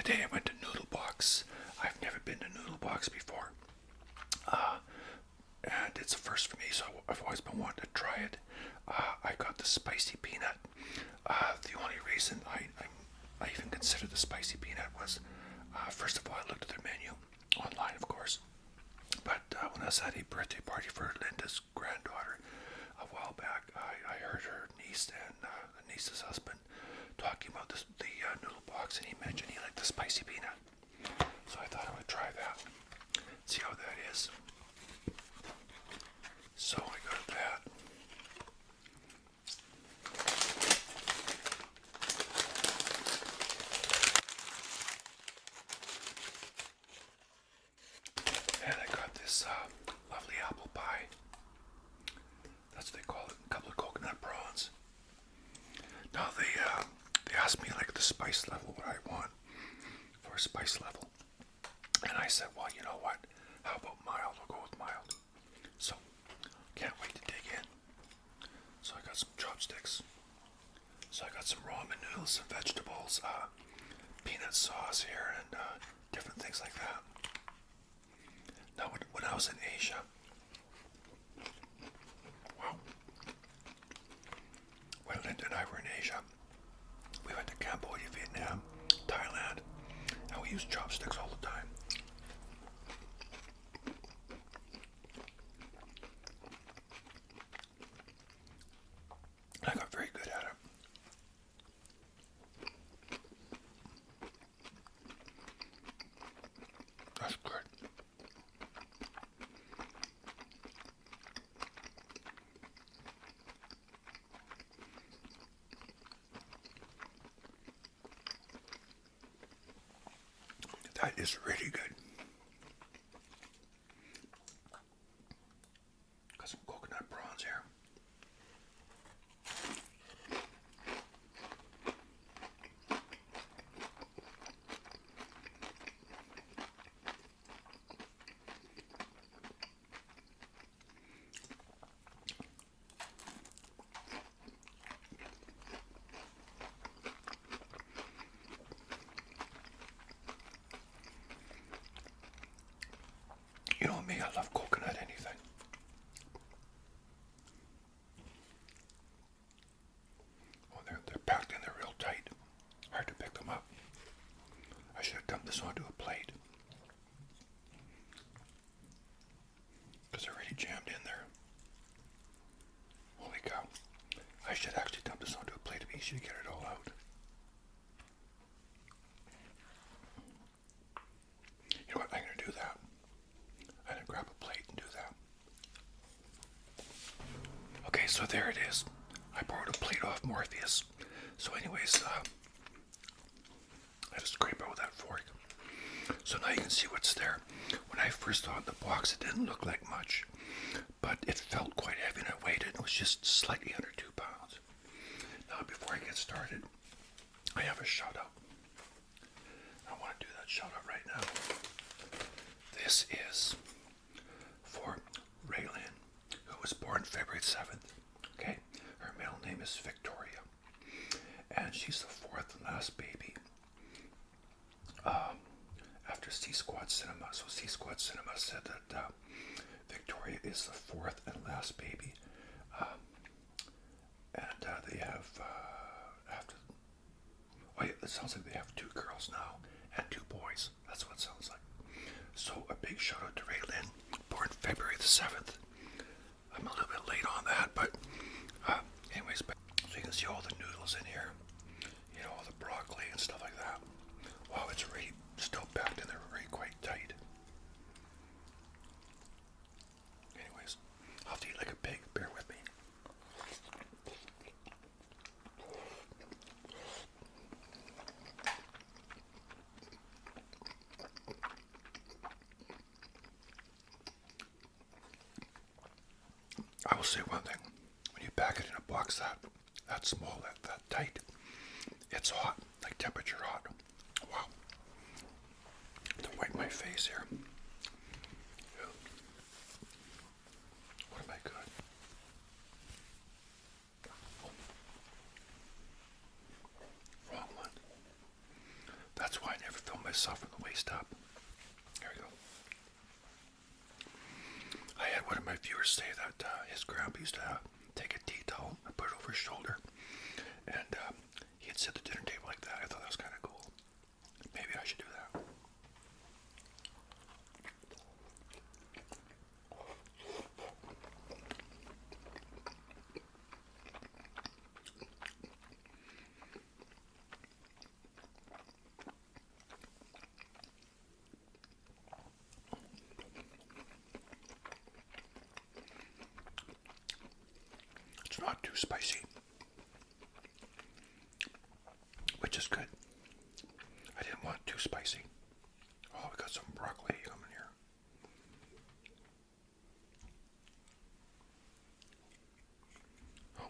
Today I went to Noodle Box. I've never been to Noodle Box before. And it's a first for me, so I've always been wanting to try it. I got the spicy peanut. The only reason I even considered the spicy peanut was, first of all, I looked at their menu online, of course. But when I was at a birthday party for Linda's granddaughter a while back, I heard her niece and the niece's husband talking about the Noodle Box, and he mentioned he liked the spicy peanut. So I thought I would try that, see how that is. So I got that. And I got this lovely apple pie. That's what they call it. A couple of coconut prawns. Now they asked me like the spice level, what I want for a spice level. And I said, well, you know what? How about mild? I'll go with mild. So, can't wait to dig in. So I got some chopsticks. So I got some ramen noodles, some vegetables, peanut sauce here, and different things like that. Now, when I was in Asia, wow, when Linda and I were in Asia, we went to Cambodia, Vietnam, Thailand, and we used chopsticks all the time. I got very good at it. That's good. That is really good. Got some coconut prawns here. You know me, I love coconut anything. Oh, they're packed in there real tight. Hard to pick them up. I should have dumped this onto a plate. Because they're really jammed in there. Holy cow. I should actually dump this onto a plate to be easy to get it all out. You know what, I'm going to do that. I'm going to grab a plate and do that. Okay, so there it is. I borrowed a plate off Morpheus. So anyways, I just scrape it with that fork. So now you can see what's there. When I first saw the box, it didn't look like much, but it felt quite heavy, and I weighed it. It was just slightly under 2 pounds. Now, before I get started, I have a shout out. I want to do that shout out right now. This is for Raylyn, who was born February 7th. Okay, her middle name is Victoria, and she's the 4th and last baby after C Squad Cinema. So C Squad Cinema said that Victoria is the 4th and last baby, and they have after. Oh yeah, it sounds like they have 2 girls now and 2 boys. That's what it sounds like. So a big shout out to Raylyn, born February the 7th. I'm a little bit late on that, but anyways, so you can see all the noodles in here, you know, all the broccoli and stuff like that. Wow, it's really still packed in there, really quite tight. Anyways, I'll have to eat like a pig, bear with me. I will say one thing, when you pack it in a box that small, that tight, it's hot, like temperature hot. Wow. To wipe my face here. What am I good? Wrong one. That's why I never film myself from the waist up. Here we go. I had one of my viewers say that his grandpa used to take a tea towel and put it over his shoulder, and he'd sit at the dinner table like that. I thought that was kind of cool. Maybe I should do that. It's not too spicy, which is good. I didn't want it too spicy. Oh, we got some broccoli coming here. Oh.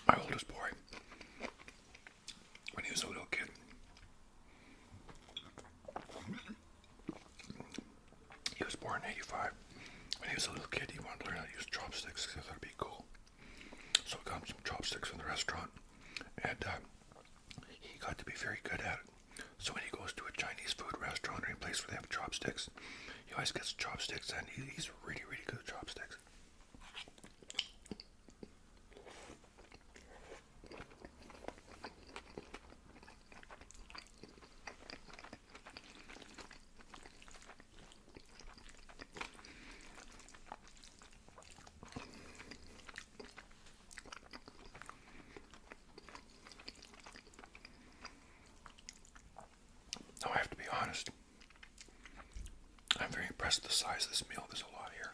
My oldest boy, when he was a little kid, he was born in '85. When he was a little kid, he wanted to learn how to use chopsticks because I thought it'd be cool. So I got him some chopsticks from the restaurant, and he got to be very good at it. So when he goes to a Chinese food restaurant or any place where they have chopsticks, he always gets chopsticks, and he's really, really good at chopsticks. Now I have to be honest, I'm very impressed with the size of this meal. There's a lot here.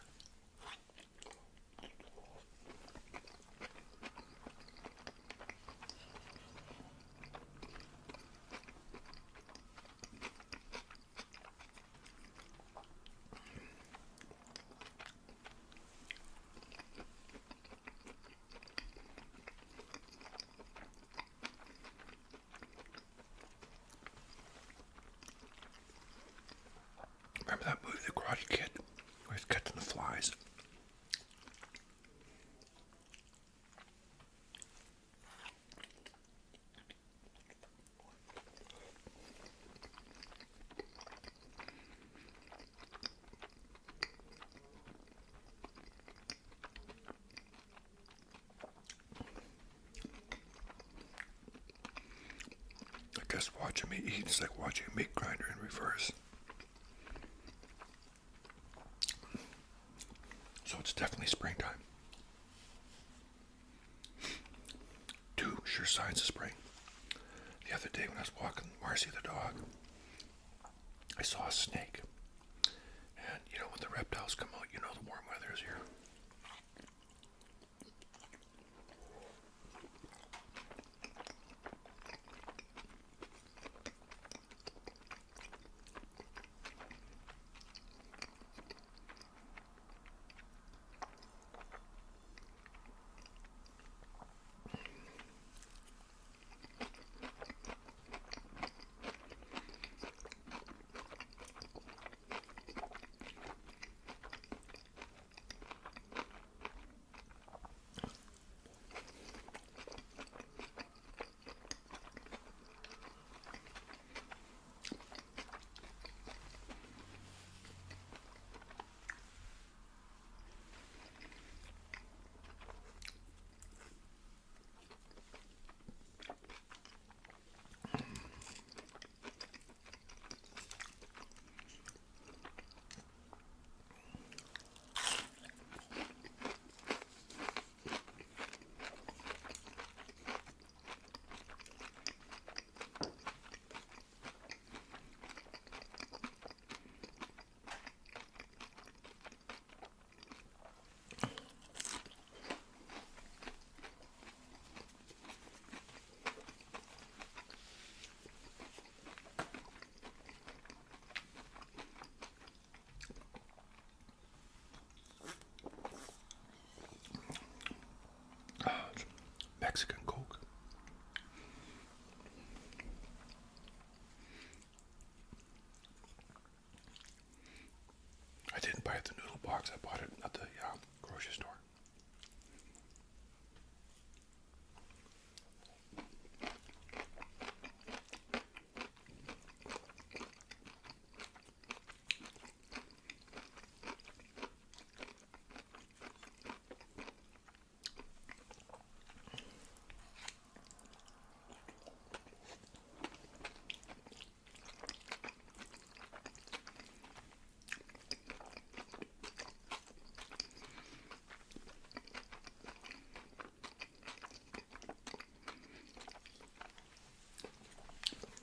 Remember that movie, The Karate Kid, where he's catching the flies? I guess watching me eat is like watching a meat grinder in reverse. So it's definitely springtime. Two sure signs of spring. The other day when I was walking Marcy the dog, I saw a snake. And you know when the reptiles come out, you know the warm weather is here.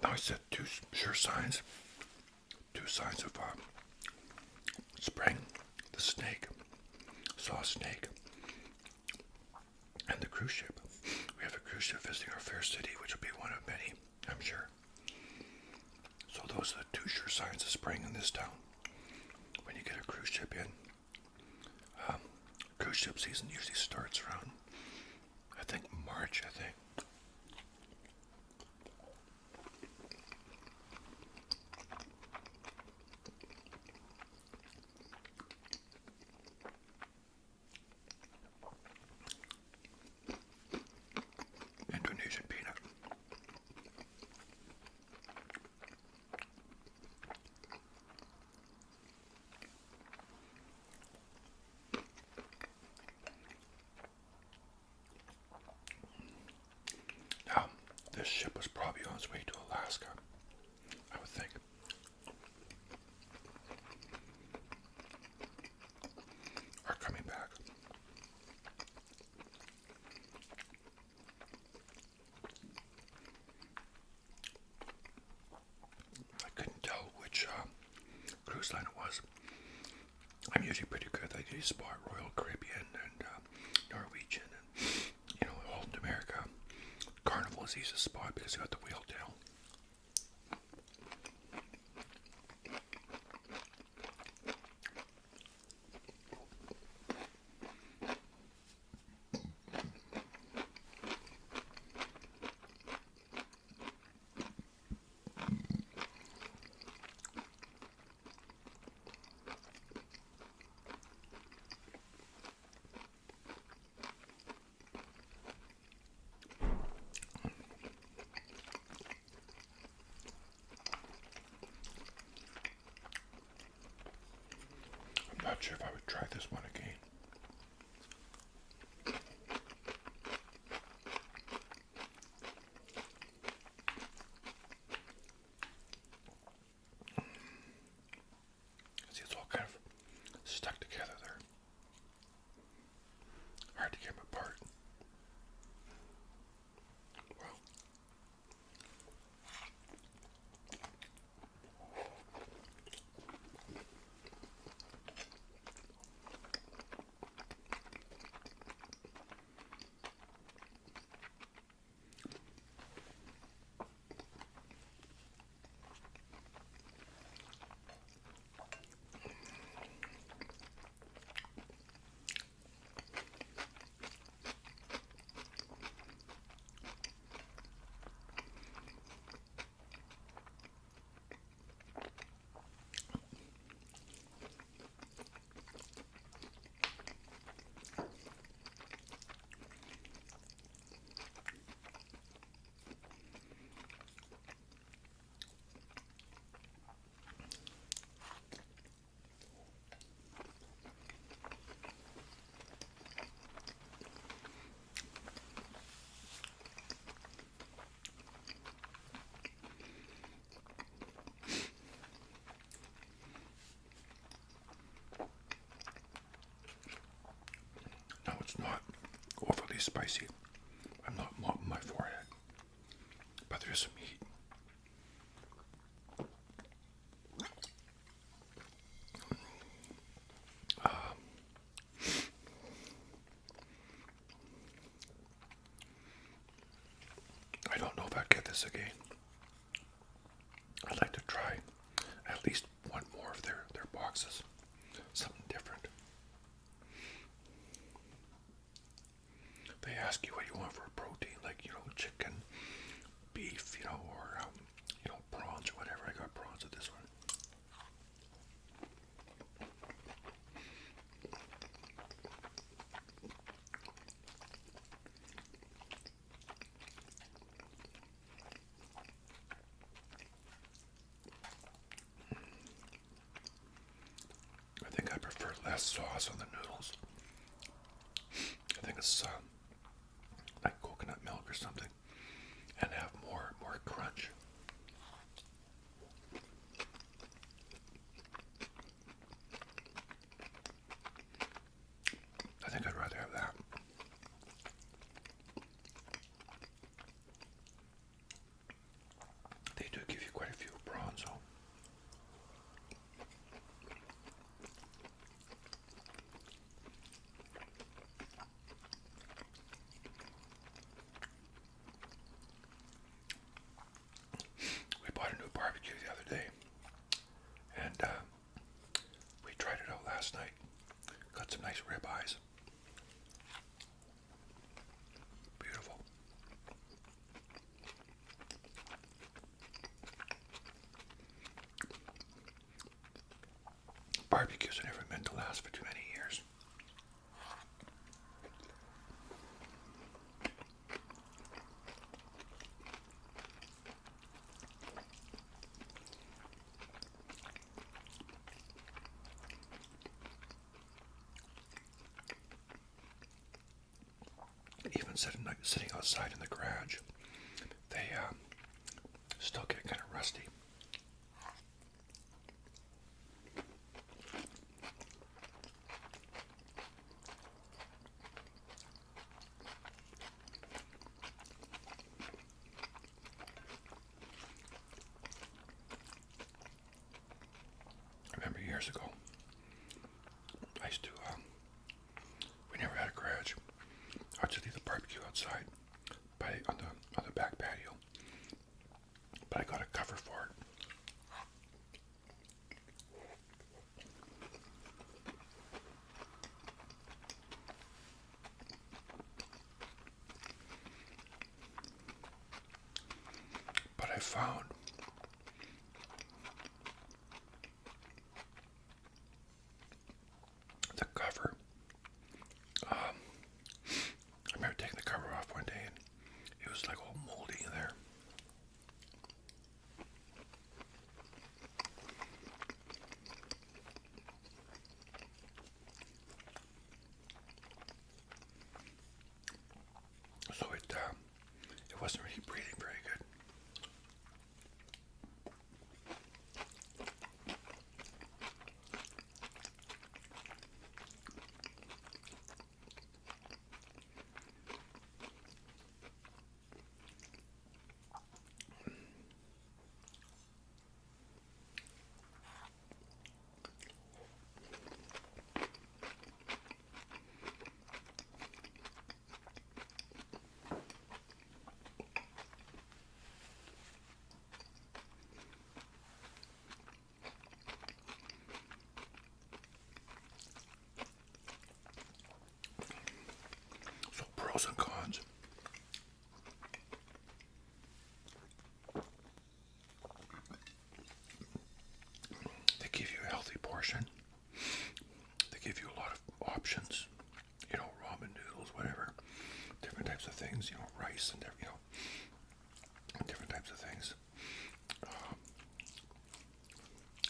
Now I said two sure signs. Two signs of spring. The snake. Saw a snake. And the cruise ship. We have a cruise ship visiting our fair city, which will be one of many, I'm sure. So those are the two sure signs of spring in this town. When you get a cruise ship in. Cruise ship season usually starts around, I think, March, I think. Indonesian peanut. Now, this ship was probably on its way to Alaska, I would think. Or coming back. I couldn't tell which cruise line it was. I'm usually pretty good. I usually spot Royal Caribbean and Norwegian and, all in America. Carnival is easy to spot because they got the whale tail. I'm not sure if I would try this one again. See, it's all kind of stuck together there. Hard to get them apart. Well. No, it's not overly spicy. I'm not mopping my forehead. But there's some heat. I don't know if I'd get this again. I'd like to try at least one more of their boxes. Something different. They ask you what you want for a protein, like, chicken, beef, or, prawns or whatever. I got prawns with this one. I think I prefer less sauce on the noodles. I think it's like coconut milk or something, and have more crunch. I think I'd rather have that. They do barbecues are never meant to last for too many years. Even sitting outside in the garage, they still get kind of rusty. I remember years ago, I used to, we never had a garage. I'd just leave the barbecue outside on the back patio. But I got a cover for it. But I found the cover. I remember taking the cover off one day and it was like all moldy in there. So it wasn't really breathing very good. So pros and cons. They give you a healthy portion. They give you a lot of options. You know, ramen noodles, whatever. Different types of things. You know, rice and different types of things.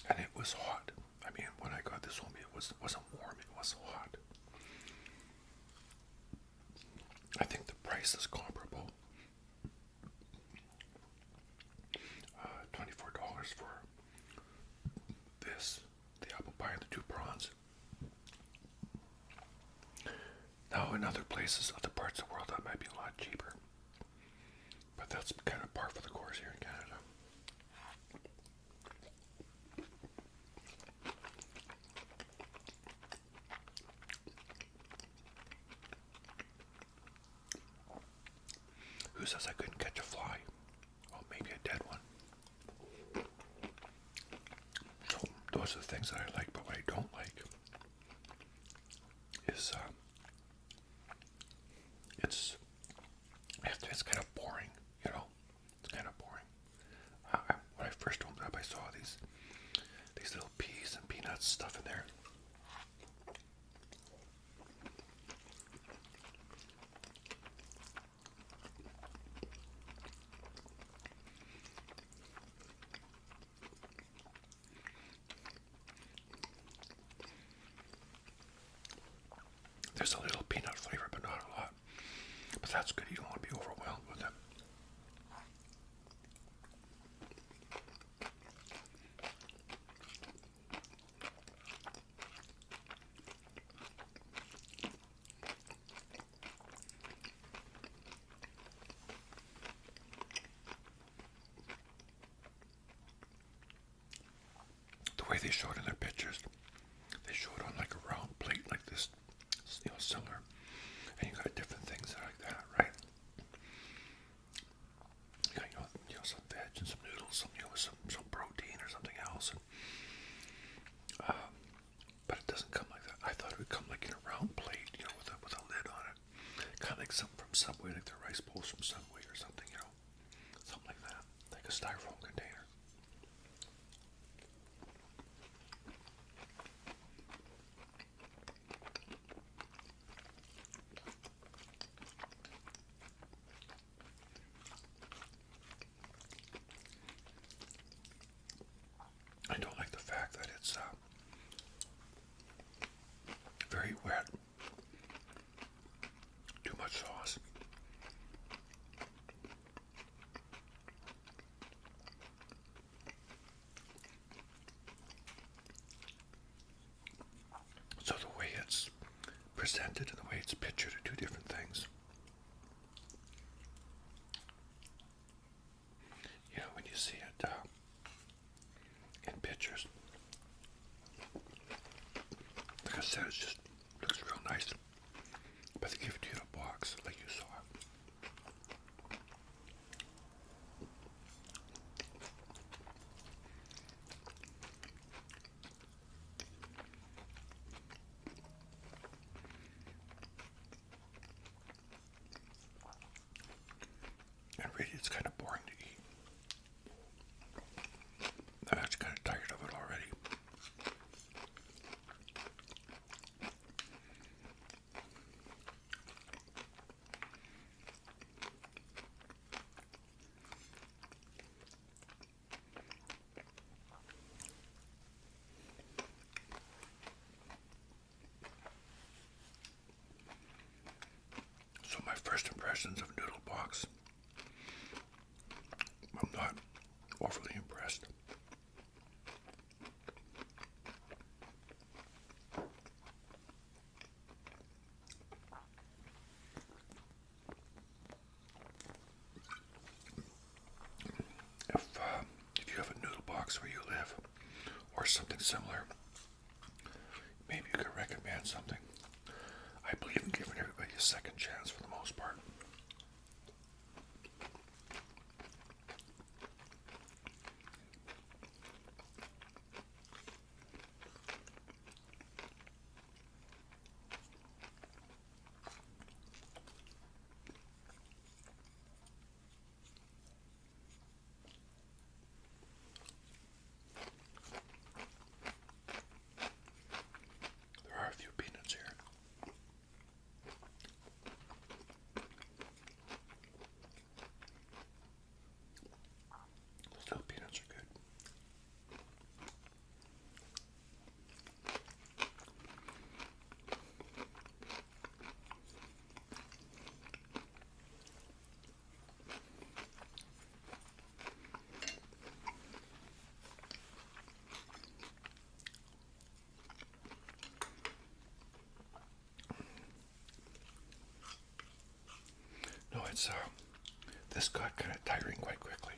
And it was hot. I mean, when I got this home, it wasn't warm. It was hot. I think the price is comparable. $24 for this, the apple pie and the 2 prawns. Now in other places, other parts of the world, that might be a lot cheaper. But that's kind of par for the course here in Canada. Who says I couldn't catch a fly? Well, maybe a dead one. So those are the things that I like, but what I don't like is it's kind of boring, you know. It's kind of boring. When I first opened it up, I saw these little peas and peanuts stuff in there. There's a little peanut flavor, but not a lot. But that's good. You don't want to be overwhelmed with it. The way they showed in their pictures, they showed on like a round plate like this, you know, similar, and you got different things like that, right? You got, some veg and some noodles, some protein or something else, and, but it doesn't come like that. I thought it would come like in a round plate, you know, with a lid on it, kind of like something from Subway, like the rice bowls from Subway or something, you know, something like that, like a styrofoam container. it's very wet. Too much sauce. So the way it's presented and the way it's pictured are two different things. You know, when you see it in pictures, like I said, it just looks real nice. But they give it to you in a box, like you saw. And really, it's kind of boring to eat. I'm actually kind of tired of it already. So my first impressions of Noodle Box, I'm not overly impressed. If you have a Noodle Box where you live, or something similar, maybe you could recommend something. I believe in giving everybody a second chance for the most part. There are a few peanuts here. Those little peanuts are good. No, it's this got kind of tiring quite quickly.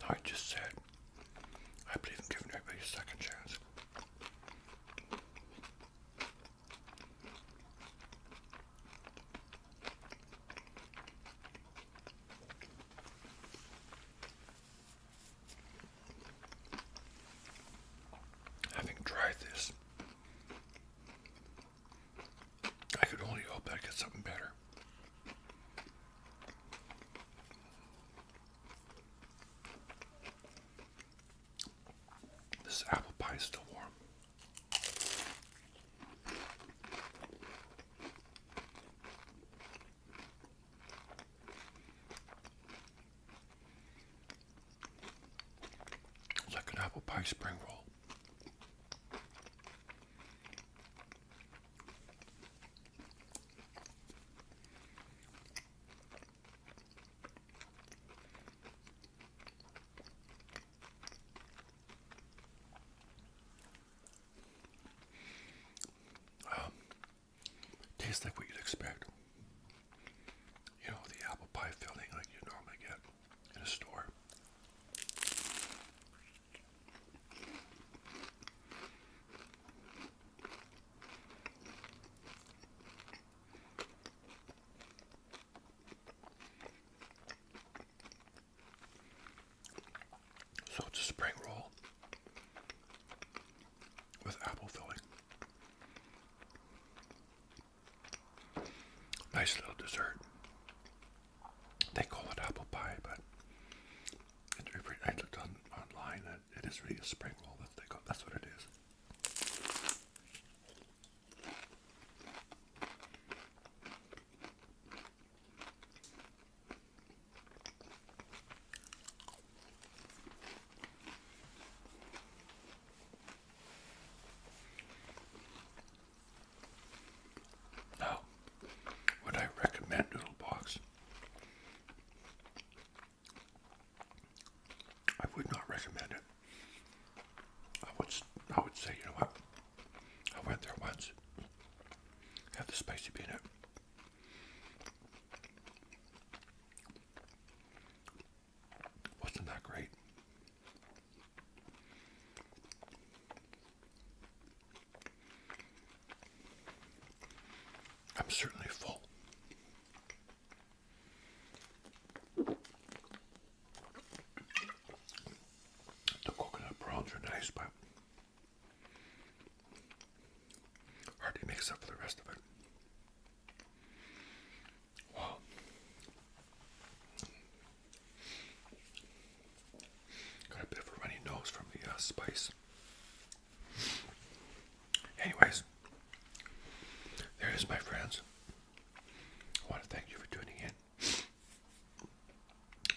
I just said, I believe in giving everybody a second chance. Having tried this, I could only hope I get something better. This apple pie is still warm. spring roll. Tastes like what you'd expect. You know, the apple pie filling like you normally get in a store. So it's a spring roll with apple filling. Nice little dessert. They call it apple pie, but I looked online and it is really a spring roll. That's what it is. Now, would I recommend Noodle Box? I would not recommend it. I would say, you know what? I went there once. Had the spicy peanut. Wasn't that great? I'm certainly full. The coconut prawns are nice, but hardly makes up for the rest of it. Wow. Got a bit of a runny nose from the spice. Anyways, there it is, my friends. I want to thank you for tuning in.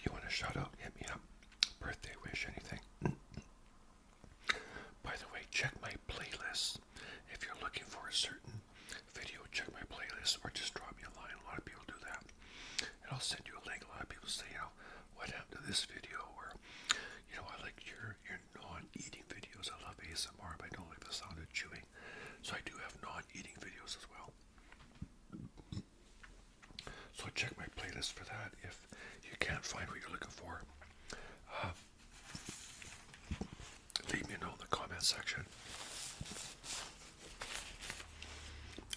You want a shout out? Hit me up. Birthday wish, anything. By the way, check my playlist. If you're looking for a certain video, check my playlist or just drop me a line. A lot of people do that. And I'll send you a link. A lot of people say, you know, what happened to this video? Or, you know, I like your non-eating videos. I love ASMR, but I don't like the sound of chewing. So I do have non-eating videos as well. So check my playlist for that. If you can't find what you're looking for, leave me a note in the comment section.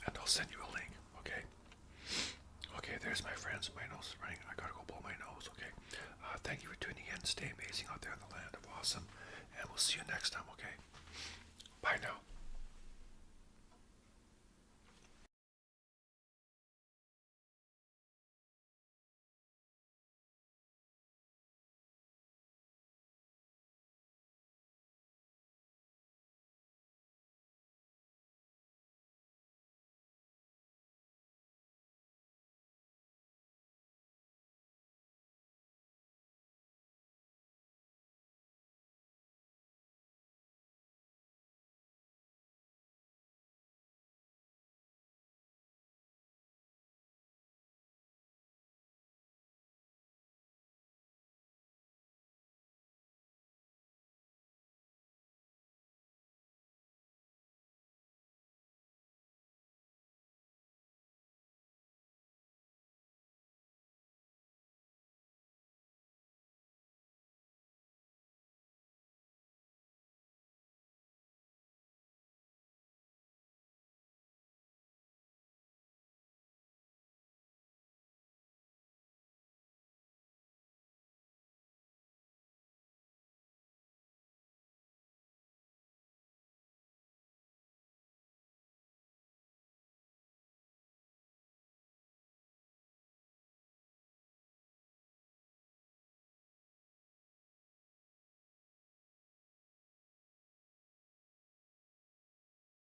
And I'll send you a link, okay? Okay, there's my friends. My nose is running. I gotta go blow my nose, okay? Thank you for tuning in. Stay amazing out there in the land of awesome. And we'll see you next time, okay? Bye now.